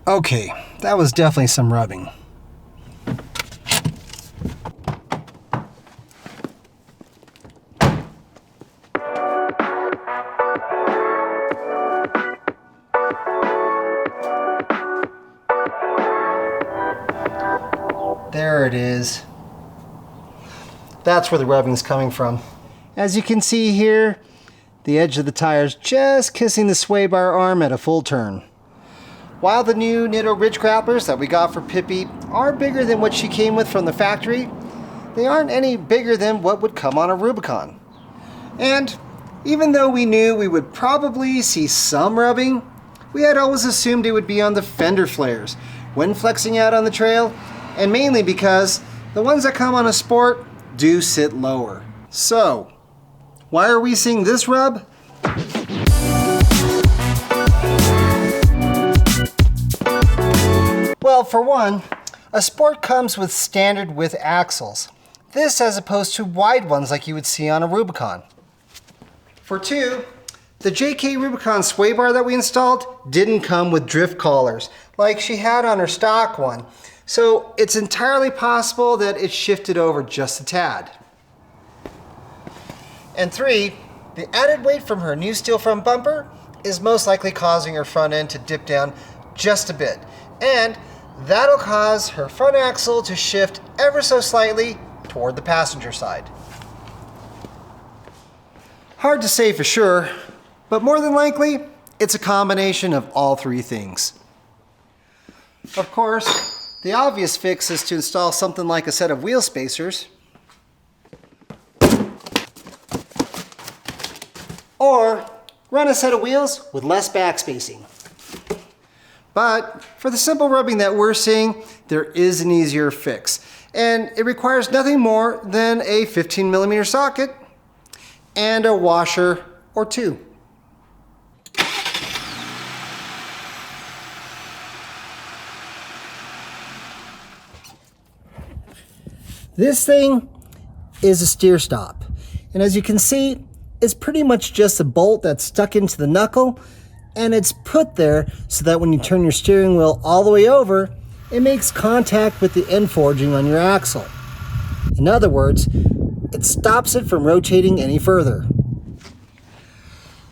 Okay, that was definitely some rubbing. There it is. That's where the rubbing's coming from. As you can see here, the edge of the tire's just kissing the sway bar arm at a full turn. While the new Nitto Ridge grapplers that we got for Pippi are bigger than what she came with from the factory, they aren't any bigger than what would come on a Rubicon. And even though we knew we would probably see some rubbing, we had always assumed it would be on the fender flares when flexing out on the trail, and mainly because the ones that come on a Sport do sit lower. So, why are we seeing this rub? Well, for one, a Sport comes with standard width axles. This as opposed to wide ones like you would see on a Rubicon. For two, the JK Rubicon sway bar that we installed didn't come with drift collars like she had on her stock one. So it's entirely possible that it shifted over just a tad. And three, the added weight from her new steel front bumper is most likely causing her front end to dip down just a bit. And that'll cause her front axle to shift ever so slightly toward the passenger side. Hard to say for sure, but more than likely, it's a combination of all three things. Of course, the obvious fix is to install something like a set of wheel spacers, or run a set of wheels with less back spacing. But for the simple rubbing that we're seeing, there is an easier fix. And it requires nothing more than a 15mm socket and a washer or two. This thing is a steer stop. And as you can see, it's pretty much just a bolt that's stuck into the knuckle, and it's put there so that when you turn your steering wheel all the way over, it makes contact with the end forging on your axle. In other words, it stops it from rotating any further.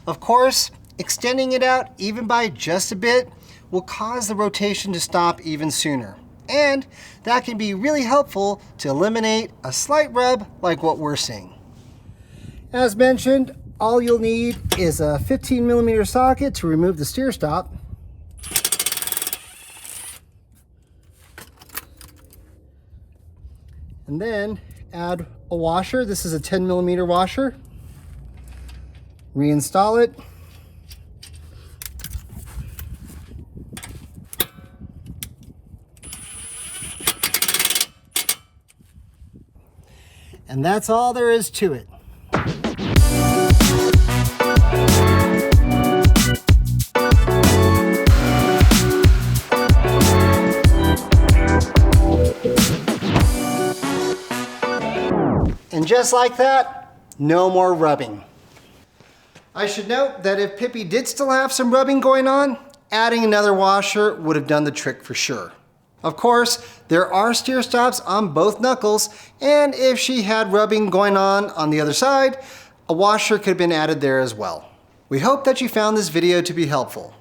Of course, extending it out even by just a bit will cause the rotation to stop even sooner. And that can be really helpful to eliminate a slight rub like what we're seeing. As mentioned, all you'll need is a 15mm socket to remove the steer stop. And then add a washer. This is a 10mm washer. Reinstall it. And that's all there is to it. And just like that, no more rubbing. I should note that if Pippi did still have some rubbing going on, adding another washer would have done the trick for sure. Of course, there are steer stops on both knuckles, and if she had rubbing going on the other side, a washer could have been added there as well. We hope that you found this video to be helpful.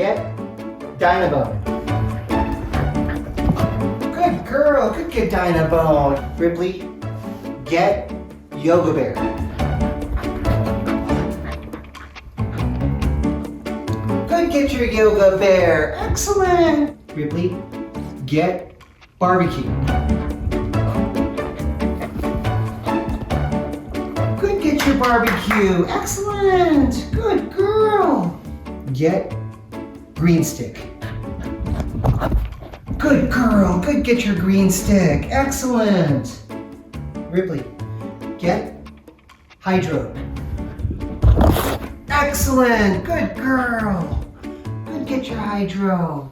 get Dynabone. Good girl, good get Dynabone. Ripley, get Yoga Bear. Good get your Yoga Bear. Excellent. Ripley, get Barbecue. Good get your Barbecue. Excellent. Good girl. Get Green Stick. Good girl. Good get your Green Stick. Excellent. Ripley, get Hydro. Excellent. Good girl. Good get your Hydro.